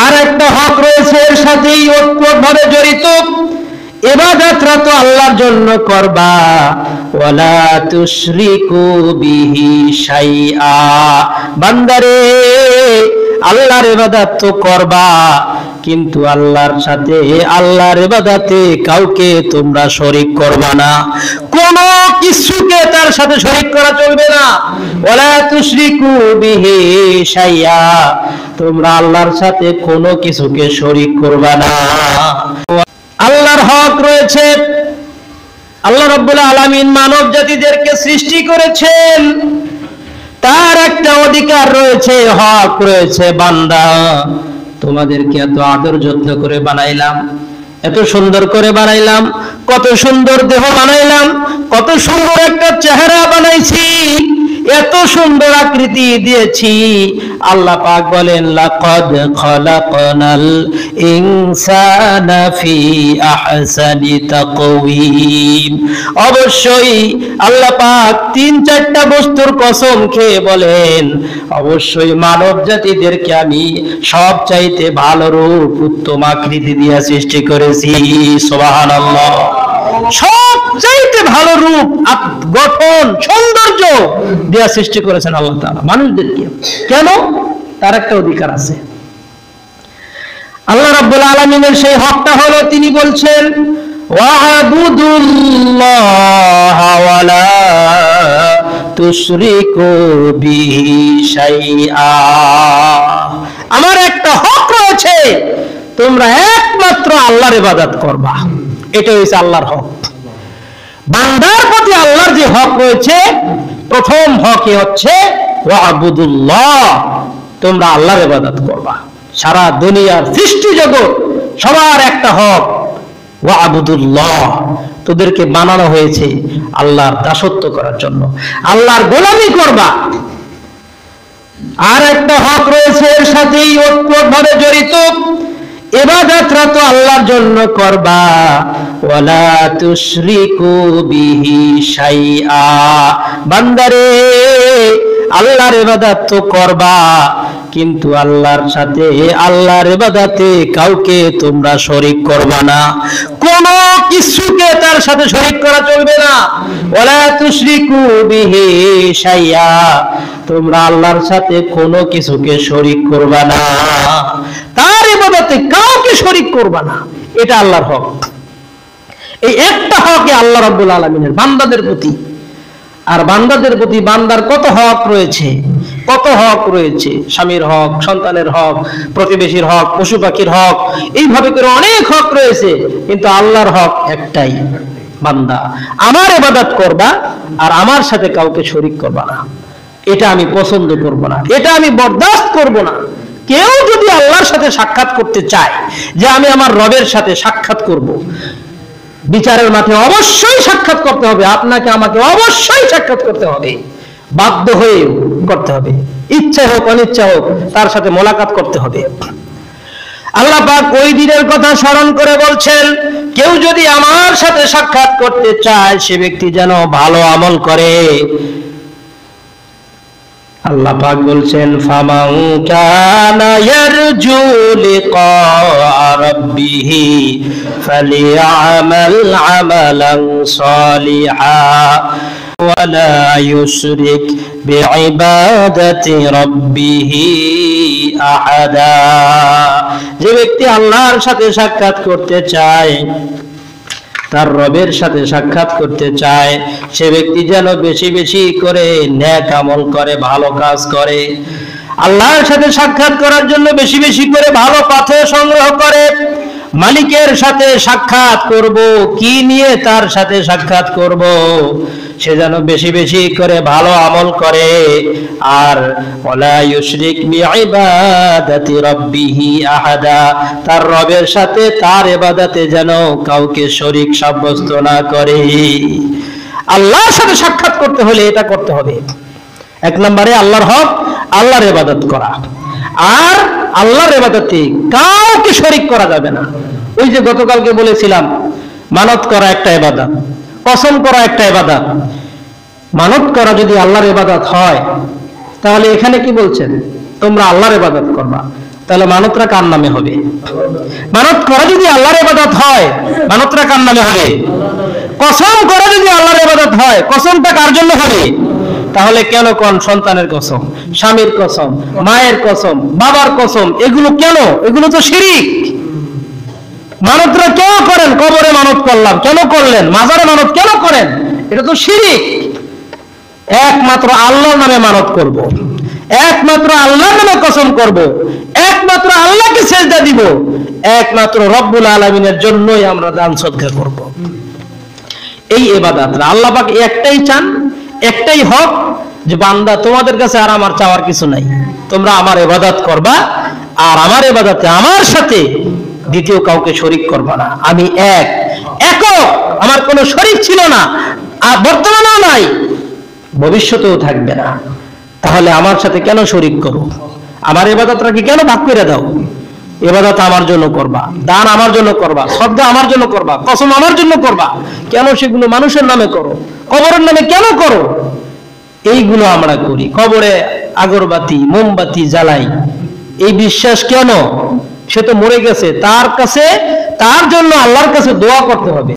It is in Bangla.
আর একটা হক রয়েছে এর সাথেই ওতপ্রোতভাবে জড়িত, ইবাদতটা তো আল্লাহর জন্য করবা, ওয়ালা তুশরিকু বিহি শাইআ, বান্দারে আল্লাহর ইবাদত তো করবা কিন্তু আল্লাহর সাথে আল্লাহর ইবাদতে কাউকে তোমরা শরীক করবা না, কোনো কিছুকে তার সাথে শরীক করা চলবে না। ওয়ালা তুশরিকু বিহি শাইআ, তোমরা আল্লাহর সাথে কোনো কিছুকে শরীক করবা না। আল্লাহর হক রয়েছে। আল্লাহ রাব্বুল আলামিন মানব জাতিদেরকে সৃষ্টি করেছেন, তার একটা অধিকার রয়েছে, হক রয়েছে। বান্দা, তোমাদেরকে এত আদর যত্ন করে বানাইলাম, এত সুন্দর করে বানাইলাম, কত সুন্দর দেহ বানাইলাম, কত সুন্দর একটা চেহারা বানাইছি, এত সুন্দর আকৃতি দিয়েছি। আল্লাহ পাক বলেন, লাকাদ খালাকনাল ইনসানা ফি আহসানি তাকওয়িম। অবশ্যই আল্লাহ পাক 3-4টা বস্তুর কসম খেয়ে বলেন, অবশ্যই মানব জাতিদেরকে আমি সবচাইতে ভালো রূপ, উত্তম আকৃতি দিয়ে সৃষ্টি করেছি। সুবহানাল্লাহ। সবচাইতে ভালো রূপ, গঠন, সৌন্দর্য দিয়া সৃষ্টি করেছেন আল্লাহ তাআলা মানুষদেরকে। কেন? তার একটা অধিকার আছে। আল্লাহ রাব্বুল আলামিনের সেই হকটা হলো, তিনি বলছেন, ওয়া'বুদুল্লাহা ওয়ালা তুশরিকু বিহি শাইআ। আমার একটা হক রয়েছে, তোমরা একমাত্র আল্লাহর ইবাদত করবা। এটা হচ্ছে আল্লাহর হক। বান্দার প্রতি আল্লাহর যে হক রয়েছে, প্রথম হকই হচ্ছে ওয়া'বুদুল্লাহ, তোমরা আল্লাহর ইবাদত করবা। সারা দুনিয়ার সৃষ্টি জগৎ সবার একটা হক, ওয়া'বুদুল্লাহ, তোদেরকে বানানো হয়েছে আল্লাহর দাসত্ব করার জন্য, আল্লাহর গোলামি করবা। আর একটা হক রয়েছে এর সাথেই ওতপ্রোতভাবে জড়িত, ইবাদতটা তো আল্লাহর জন্য করবা, ওয়ালা তুশরিকু বিহি শাইআ, বান্দারে আল্লাহর ইবাদত তো করবা কিন্তু আল্লাহর সাথে আল্লাহর ইবাদতে কাউকে তোমরা শরীক করবা না, কোনো কিছুকে তার সাথে শরীক করা চলবে না। ওয়ালা তুশরিকু বিহি শাইআ, তোমরা আল্লাহর সাথে কোনো কিছুকে শরীক করবা না, তার ইবাদতে কাউকে শরীক করবা না। এটা আল্লাহর হক। এই একটা হকে আল্লাহ রাব্বুল আলামিনের বান্দাদের প্রতি। আর বান্দাদের প্রতি বান্দার কত হক রয়েছে, কত হক রয়েছে, স্বামীর হক, সন্তানের হক, প্রতিবেশীর হক, পশু পাখির হক, এইভাবে করে অনেক হক রয়েছে। কিন্তু আল্লাহর হক একটাই, বান্দা আমার ইবাদত করবা আর আমার সাথে কাউকে শরীক করবা না। এটা আমি পছন্দ করব না, এটা আমি বরদাস্ত করব না। কেউ যদি আল্লাহর সাথে সাক্ষাৎ করতে চায় যে আমি আমার রবের সাথে সাক্ষাৎ করব, বিচারের মাঠে অবশ্যই সাক্ষাৎ করতে হবে, আপনাকে আমাকে অবশ্যই সাক্ষাৎ করতে হবে, বাধ্য হয়ে করতে হবে, ইচ্ছা হোক অনিচ্ছা হোক তার সাথে মোলাকাত করতে হবে। আল্লাহ পাক ওই দিনের কথা স্মরণ করে বলছেন, কেউ যদি আমার সাথে সাক্ষাৎ করতে চায় সে ব্যক্তি যেন ভালো আমল করে। আল্লাহ পাক বলছেন, ফামান কানা ইয়ারজু লিকা রাব্বিহি ফালিয়ামাল আমালান সালিহা ওয়ালা ইউশরিক বিইবাদাতি রাব্বিহি আহাদা। যে ব্যক্তি আল্লাহর সাথে সাক্ষাৎ করতে চায়, তার রবের সাথে সাক্ষাৎ করতে চায়, সে ব্যক্তি যেন বেশি বেশি করে নেক আমল করে, ভালো কাজ করে। আল্লাহর সাথে সাক্ষাৎ করার জন্য বেশি বেশি করে ভালো পাথর সংগ্রহ করে। মালিকের সাথে সাক্ষাৎ করব, কি নিয়ে তার সাথে সাক্ষাৎ করব, সে যেন বেশি বেশি করে ভালো আমল করে। আর ওয়ালা ইউশরিক বিইবাদাতি রাব্বিহি আহাদা, তার রবের সাথে তার ইবাদতে যেন কাউকে শরীক সাব্যস্ত না করে। আল্লাহর সাথে সাক্ষাৎ করতে হলে এটা করতে হবে। এক নম্বরে আল্লাহর হক, আল্লাহর ইবাদত করা। আর আল্লাহর ইবাদতে কাউকে শরীক করা যাবে না। ওই যে গতকালকে বলেছিলাম, মানত করা একটা ইবাদত, কসম করা একটা ইবাদত। মানত করা যদি আল্লাহর ইবাদত হয়, তাহলে এখানে কি বলছেন, তোমরা আল্লাহর ইবাদত করবা, তাহলে মানতরা কার নামে হবে? মানত করা যদি আল্লাহর ইবাদত হয়, মানতরা কার নামে হবে? কসম করা যদি আল্লাহর ইবাদত হয়, কসমটা কার জন্য হবে? তাহলে কেন কোন সন্তানের কসম, স্বামীর কসম, মায়ের কসম, বাবার কসম, এগুলো কেন? এগুলো তো শিরক। মানতরা কেন করেন? কবরে মানত করলাম, কেন করলেন? মাজারে মানত কেন করেন? এটা তো শিরক। একমাত্র আল্লাহর নামে মানত করব, একমাত্র আল্লাহর নামে কসম করব, একমাত্র আল্লাহকে সেজদা দিব, একমাত্র রব্বুল আলামিনের জন্যই আমরা দান সদকা করব। এই ইবাদতটা আল্লাহ পাক একটাই চান, একটাই হক, যে বান্দা তোমাদের কাছে আর আমার চাওয়ার কিছু নাই, তোমরা আমার ইবাদত করবা, আর আমার ইবাদতে আমার সাথে দ্বিতীয় কাউকে শরীক করবা না। আমি একক, আমার কোনো শরীক ছিল না, আর বর্তমানেও নাই, ভবিষ্যতেও থাকবে না। তাহলে আমার সাথে কেন শরীক করো? আমার ইবাদতটাকে কেন ভাগ করে দাও? ইবাদত আমার জন্য করবা, দান আমার জন্য করবা, সদকা আমার জন্য করবা, কসম আমার জন্য করবা, কেন সেগুলো মানুষের নামে করো? কবরের নামে কেন করো? এইগুলো আমরা করি, কবরে আগরবাতি মোমবাতি জ্বালাই, এই বিশ্বাস কেন? সে তো মরে গেছে, তার কাছে, তার জন্য আল্লাহর কাছে দোয়া করতে হবে।